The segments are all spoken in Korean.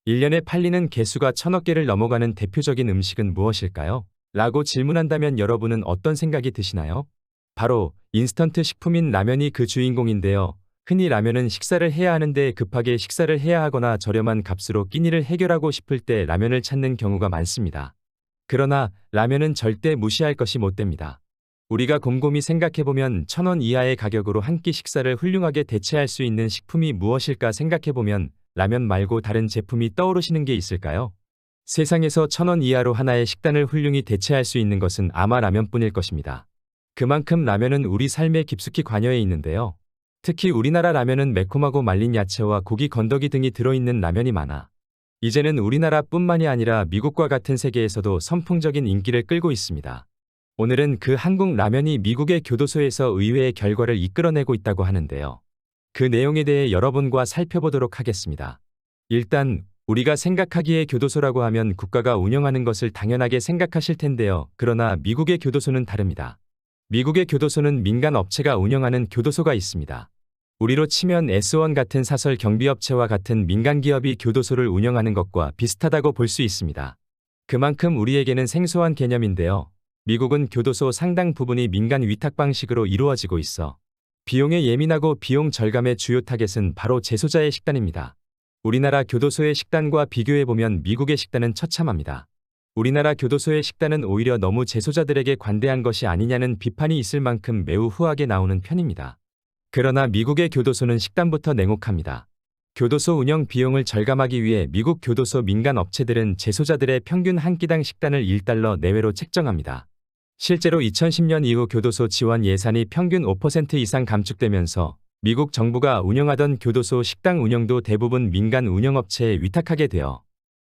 1년에 팔리는 개수가 1000억 개를 넘어가는 대표적인 음식은 무엇일까요? 라고 질문한다면 여러분은 어떤 생각이 드시나요? 바로 인스턴트 식품인 라면이 그 주인공인데요. 흔히 라면은 식사를 해야 하는데 급하게 식사를 해야 하거나 저렴한 값으로 끼니를 해결하고 싶을 때 라면을 찾는 경우가 많습니다. 그러나 라면은 절대 무시할 것이 못 됩니다. 우리가 곰곰이 생각해보면 1000원 이하의 가격으로 한 끼 식사를 훌륭하게 대체할 수 있는 식품이 무엇일까 생각해보면 라면 말고 다른 제품이 떠오르시는 게 있을까요? 세상에서 1000원 이하로 하나의 식단을 훌륭히 대체할 수 있는 것은 아마 라면뿐일 것입니다. 그만큼 라면은 우리 삶에 깊숙이 관여해 있는데요. 특히 우리나라 라면은 매콤하고 말린 야채와 고기 건더기 등이 들어있는 라면이 많아 이제는 우리나라뿐만이 아니라 미국과 같은 세계에서도 선풍적인 인기를 끌고 있습니다. 오늘은 그 한국 라면이 미국의 교도소에서 의외의 결과를 이끌어내고 있다고 하는데요. 그 내용에 대해 여러분과 살펴보도록 하겠습니다. 일단 우리가 생각하기에 교도소라고 하면 국가가 운영하는 것을 당연하게 생각하실 텐데요. 그러나 미국의 교도소는 다릅니다. 미국의 교도소는 민간 업체가 운영하는 교도소가 있습니다. 우리로 치면 S1 같은 사설 경비업체와 같은 민간 기업이 교도소를 운영하는 것과 비슷하다고 볼 수 있습니다. 그만큼 우리에게는 생소한 개념인데요. 미국은 교도소 상당 부분이 민간 위탁 방식으로 이루어지고 있어 비용에 예민하고 비용 절감의 주요 타겟은 바로 재소자의 식단입니다. 우리나라 교도소의 식단과 비교해보면 미국의 식단은 처참합니다. 우리나라 교도소의 식단은 오히려 너무 재소자들에게 관대한 것이 아니냐는 비판이 있을 만큼 매우 후하게 나오는 편입니다. 그러나 미국의 교도소는 식단부터 냉혹합니다. 교도소 운영 비용을 절감하기 위해 미국 교도소 민간 업체들은 재소자들의 평균 한 끼당 식단을 $1 내외로 책정합니다. 실제로 2010년 이후 교도소 지원 예산이 평균 5% 이상 감축되면서 미국 정부가 운영하던 교도소 식당 운영도 대부분 민간 운영업체에 위탁하게 되어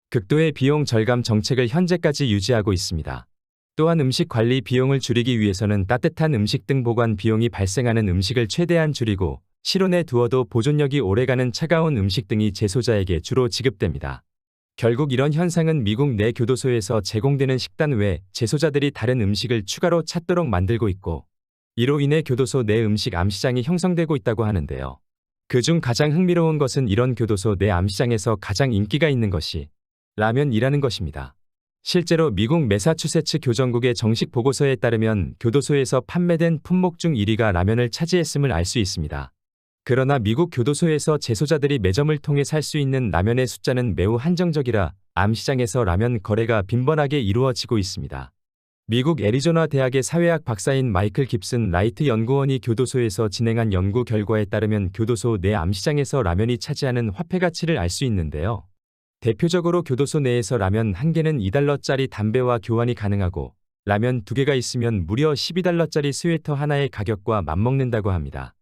극도의 비용 절감 정책을 현재까지 유지하고 있습니다. 또한 음식 관리 비용을 줄이기 위해서는 따뜻한 음식 등 보관 비용이 발생하는 음식을 최대한 줄이고 실온에 두어도 보존력이 오래가는 차가운 음식 등이 재소자에게 주로 지급됩니다. 결국 이런 현상은 미국 내 교도소에서 제공되는 식단 외 재소자들이 다른 음식을 추가로 찾도록 만들고 있고 이로 인해 교도소 내 음식 암시장이 형성되고 있다고 하는데요. 그중 가장 흥미로운 것은 이런 교도소 내 암시장에서 가장 인기가 있는 것이 라면이라는 것입니다. 실제로 미국 매사추세츠 교정국의 정식 보고서에 따르면 교도소에서 판매된 품목 중 1위가 라면을 차지했음을 알 수 있습니다. 그러나 미국 교도소에서 재소자들이 매점을 통해 살 수 있는 라면의 숫자는 매우 한정적이라 암시장에서 라면 거래가 빈번하게 이루어지고 있습니다. 미국 애리조나 대학의 사회학 박사인 마이클 깁슨 라이트 연구원이 교도소에서 진행한 연구 결과에 따르면 교도소 내 암시장에서 라면이 차지하는 화폐 가치를 알 수 있는데요. 대표적으로 교도소 내에서 라면 한 개는 $2짜리 담배와 교환이 가능하고 라면 2개가 있으면 무려 $12짜리 스웨터 하나의 가격과 맞먹는다고 합니다.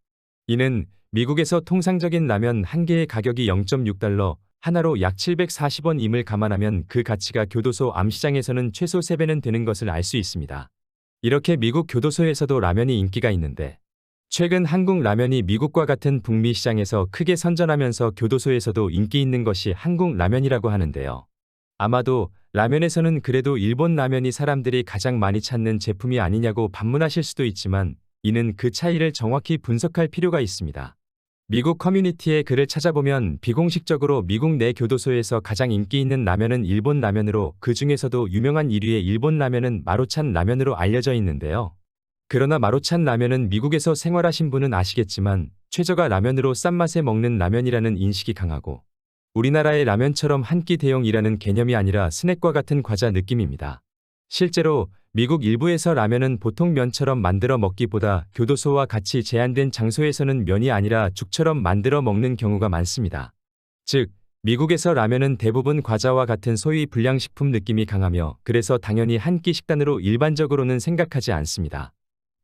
이는 미국에서 통상적인 라면 한 개의 가격이 $0.6, 하나로 약 740원임을 감안하면 그 가치가 교도소 암시장에서는 최소 3배는 되는 것을 알 수 있습니다. 이렇게 미국 교도소에서도 라면이 인기가 있는데 최근 한국 라면이 미국과 같은 북미 시장에서 크게 선전하면서 교도소에서도 인기 있는 것이 한국 라면이라고 하는데요. 아마도 라면에서는 그래도 일본 라면이 사람들이 가장 많이 찾는 제품이 아니냐고 반문하실 수도 있지만 이는 그 차이를 정확히 분석할 필요가 있습니다. 미국 커뮤니티의 글을 찾아보면 비공식적으로 미국 내 교도소에서 가장 인기 있는 라면은 일본 라면으로 그 중에서도 유명한 1위의 일본 라면은 마루찬 라면으로 알려져 있는데요. 그러나 마루찬 라면은 미국에서 생활하신 분은 아시겠지만 최저가 라면으로 싼 맛에 먹는 라면이라는 인식이 강하고 우리나라의 라면처럼 한 끼 대용이라는 개념이 아니라 스낵과 같은 과자 느낌입니다. 실제로 미국 일부에서 라면은 보통 면처럼 만들어 먹기보다 교도소와 같이 제한된 장소에서는 면이 아니라 죽처럼 만들어 먹는 경우가 많습니다. 즉, 미국에서 라면은 대부분 과자와 같은 소위 불량식품 느낌이 강하며 그래서 당연히 한 끼 식단으로 일반적으로는 생각하지 않습니다.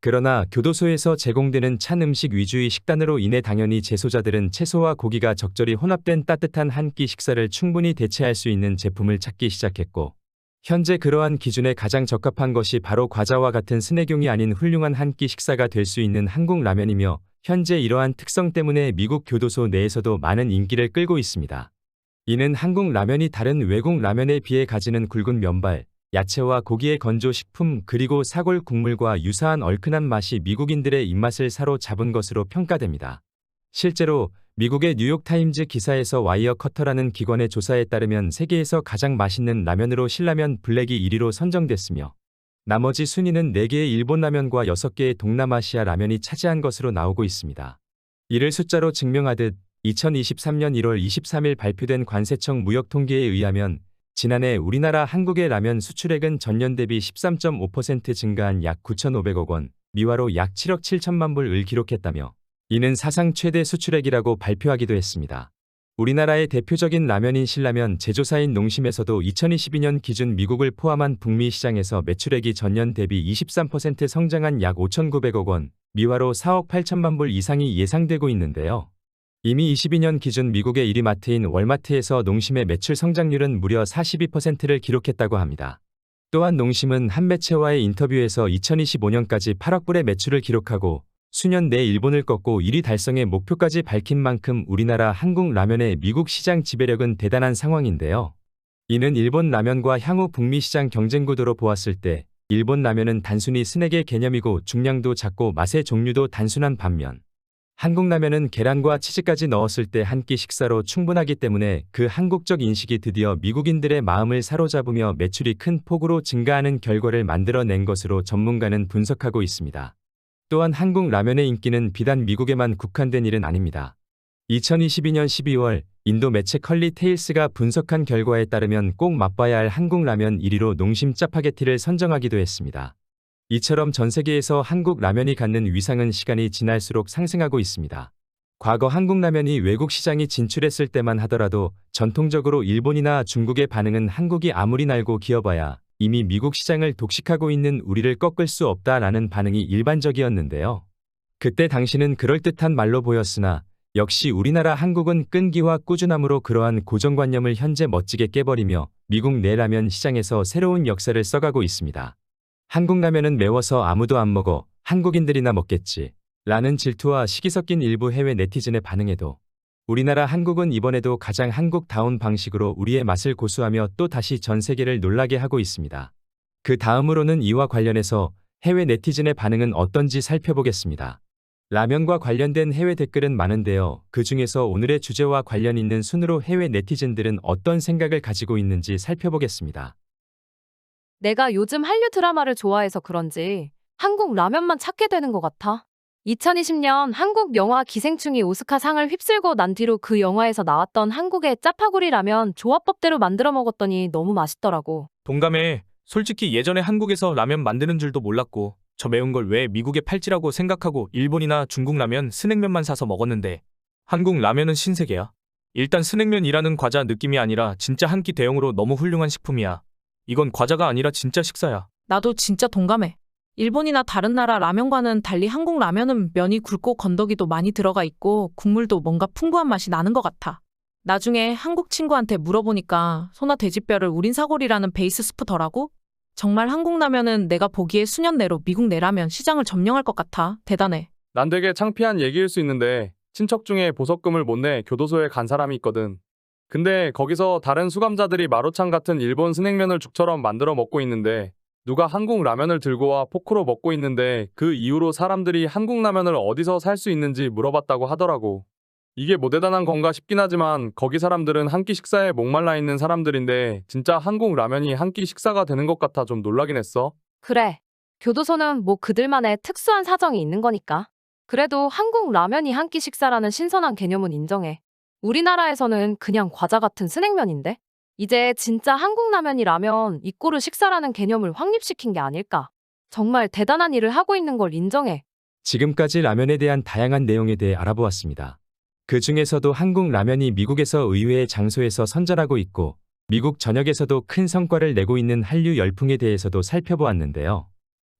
그러나 교도소에서 제공되는 찬 음식 위주의 식단으로 인해 당연히 재소자들은 채소와 고기가 적절히 혼합된 따뜻한 한 끼 식사를 충분히 대체할 수 있는 제품을 찾기 시작했고 현재 그러한 기준에 가장 적합한 것이 바로 과자와 같은 스낵용이 아닌 훌륭한 한 끼 식사가 될 수 있는 한국 라면이며 현재 이러한 특성 때문에 미국 교도소 내에서도 많은 인기를 끌고 있습니다. 이는 한국 라면이 다른 외국 라면에 비해 가지는 굵은 면발, 야채와 고기의 건조 식품 그리고 사골 국물과 유사한 얼큰한 맛이 미국인들의 입맛을 사로잡은 것으로 평가됩니다. 실제로 미국의 뉴욕타임즈 기사에서 와이어 커터라는 기관의 조사에 따르면 세계에서 가장 맛있는 라면으로 신라면 블랙이 1위로 선정됐으며 나머지 순위는 4개의 일본 라면과 6개의 동남아시아 라면이 차지한 것으로 나오고 있습니다. 이를 숫자로 증명하듯 2023년 1월 23일 발표된 관세청 무역통계에 의하면 지난해 우리나라 한국의 라면 수출액은 전년 대비 13.5% 증가한 약 9,500억 원, 미화로 약 7억 7천만 불을 기록했다며 이는 사상 최대 수출액이라고 발표하기도 했습니다. 우리나라의 대표적인 라면인 신라면 제조사인 농심에서도 2022년 기준 미국을 포함한 북미 시장에서 매출액이 전년 대비 23% 성장한 약 5,900억 원, 미화로 4억 8천만 불 이상이 예상되고 있는데요. 이미 22년 기준 미국의 1위 마트인 월마트에서 농심의 매출 성장률은 무려 42%를 기록했다고 합니다. 또한 농심은 한 매체와의 인터뷰에서 2025년까지 8억 불의 매출을 기록하고 수년 내 일본을 꺾고 1위 달성의 목표까지 밝힌 만큼 우리나라 한국 라면의 미국 시장 지배력은 대단한 상황인데요. 이는 일본 라면과 향후 북미 시장 경쟁 구도로 보았을 때 일본 라면은 단순히 스낵의 개념이고 중량도 작고 맛의 종류도 단순한 반면 한국 라면은 계란과 치즈까지 넣었을 때 한 끼 식사로 충분하기 때문에 그 한국적 인식이 드디어 미국인들의 마음을 사로잡으며 매출이 큰 폭으로 증가하는 결과를 만들어낸 것으로 전문가는 분석하고 있습니다. 또한 한국 라면의 인기는 비단 미국에만 국한된 일은 아닙니다. 2022년 12월 인도 매체 컬리 테일스가 분석한 결과에 따르면 꼭 맛봐야 할 한국 라면 1위로 농심 짜파게티를 선정하기도 했습니다. 이처럼 전 세계에서 한국 라면이 갖는 위상은 시간이 지날수록 상승하고 있습니다. 과거 한국 라면이 외국 시장에 진출했을 때만 하더라도 전통적으로 일본이나 중국의 반응은 한국이 아무리 날고 기어봐야 이미 미국 시장을 독식하고 있는 우리를 꺾을 수 없다라는 반응이 일반적이었는데요. 그때 당시는 그럴듯한 말로 보였으나 역시 우리나라 한국은 끈기와 꾸준함으로 그러한 고정관념을 현재 멋지게 깨버리며 미국 내 라면 시장에서 새로운 역사를 써가고 있습니다. 한국 라면은 매워서 아무도 안 먹어 한국인들이나 먹겠지 라는 질투와 시기 섞인 일부 해외 네티즌의 반응에도 우리나라 한국은 이번에도 가장 한국다운 방식으로 우리의 맛을 고수하며 또 다시 전 세계를 놀라게 하고 있습니다. 그 다음으로는 이와 관련해서 해외 네티즌의 반응은 어떤지 살펴보겠습니다. 라면과 관련된 해외 댓글은 많은데요. 그 중에서 오늘의 주제와 관련 있는 순으로 해외 네티즌들은 어떤 생각을 가지고 있는지 살펴보겠습니다. 내가 요즘 한류 드라마를 좋아해서 그런지 한국 라면만 찾게 되는 것 같아. 2020년 한국 영화 기생충이 오스카상을 휩쓸고 난 뒤로 그 영화에서 나왔던 한국의 짜파구리 라면 조합법대로 만들어 먹었더니 너무 맛있더라고. 동감해. 솔직히 예전에 한국에서 라면 만드는 줄도 몰랐고 저 매운 걸 왜 미국에 팔지라고 생각하고 일본이나 중국 라면 스낵면만 사서 먹었는데 한국 라면은 신세계야. 일단 스낵면이라는 과자 느낌이 아니라 진짜 한 끼 대용으로 너무 훌륭한 식품이야. 이건 과자가 아니라 진짜 식사야. 나도 진짜 동감해. 일본이나 다른 나라 라면과는 달리 한국 라면은 면이 굵고 건더기도 많이 들어가 있고 국물도 뭔가 풍부한 맛이 나는 것 같아. 나중에 한국 친구한테 물어보니까 소나 돼지뼈를 우린 사골이라는 베이스 스프더라고? 정말 한국 라면은 내가 보기에 수년 내로 미국 내라면 시장을 점령할 것 같아. 대단해. 난 되게 창피한 얘기일 수 있는데 친척 중에 보석금을 못 내 교도소에 간 사람이 있거든. 근데 거기서 다른 수감자들이 마루창 같은 일본 스낵면을 죽처럼 만들어 먹고 있는데 누가 한국 라면을 들고 와 포크로 먹고 있는데 그 이후로 사람들이 한국 라면을 어디서 살 수 있는지 물어봤다고 하더라고. 이게 뭐 대단한 건가 싶긴 하지만 거기 사람들은 한 끼 식사에 목말라 있는 사람들인데 진짜 한국 라면이 한 끼 식사가 되는 것 같아 좀 놀라긴 했어. 그래. 교도소는 뭐 그들만의 특수한 사정이 있는 거니까. 그래도 한국 라면이 한 끼 식사라는 신선한 개념은 인정해. 우리나라에서는 그냥 과자 같은 스낵면인데? 이제 진짜 한국 라면이라면 이꼬르 식사라는 개념을 확립시킨 게 아닐까. 정말 대단한 일을 하고 있는 걸 인정해. 지금까지 라면에 대한 다양한 내용에 대해 알아보았습니다. 그 중에서도 한국 라면이 미국에서 의외의 장소에서 선전하고 있고 미국 전역에서도 큰 성과를 내고 있는 한류 열풍에 대해서도 살펴보았는데요.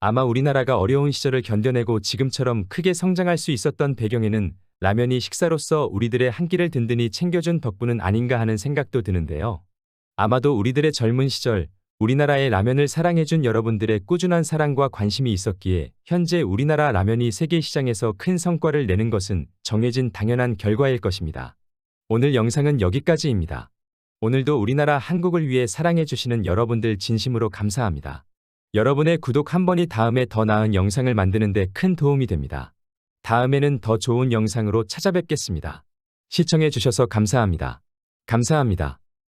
아마 우리나라가 어려운 시절을 견뎌내고 지금처럼 크게 성장할 수 있었던 배경에는 라면이 식사로서 우리들의 한 끼를 든든히 챙겨준 덕분은 아닌가 하는 생각도 드는데요. 아마도 우리들의 젊은 시절 우리나라의 라면을 사랑해준 여러분들의 꾸준한 사랑과 관심이 있었기에 현재 우리나라 라면이 세계 시장에서 큰 성과를 내는 것은 정해진 당연한 결과일 것입니다. 오늘 영상은 여기까지입니다. 오늘도 우리나라 한국을 위해 사랑해주시는 여러분들 진심으로 감사합니다. 여러분의 구독 한 번이 다음에 더 나은 영상을 만드는 데 큰 도움이 됩니다. 다음에는 더 좋은 영상으로 찾아뵙겠습니다. 시청해 주셔서 감사합니다. 감사합니다.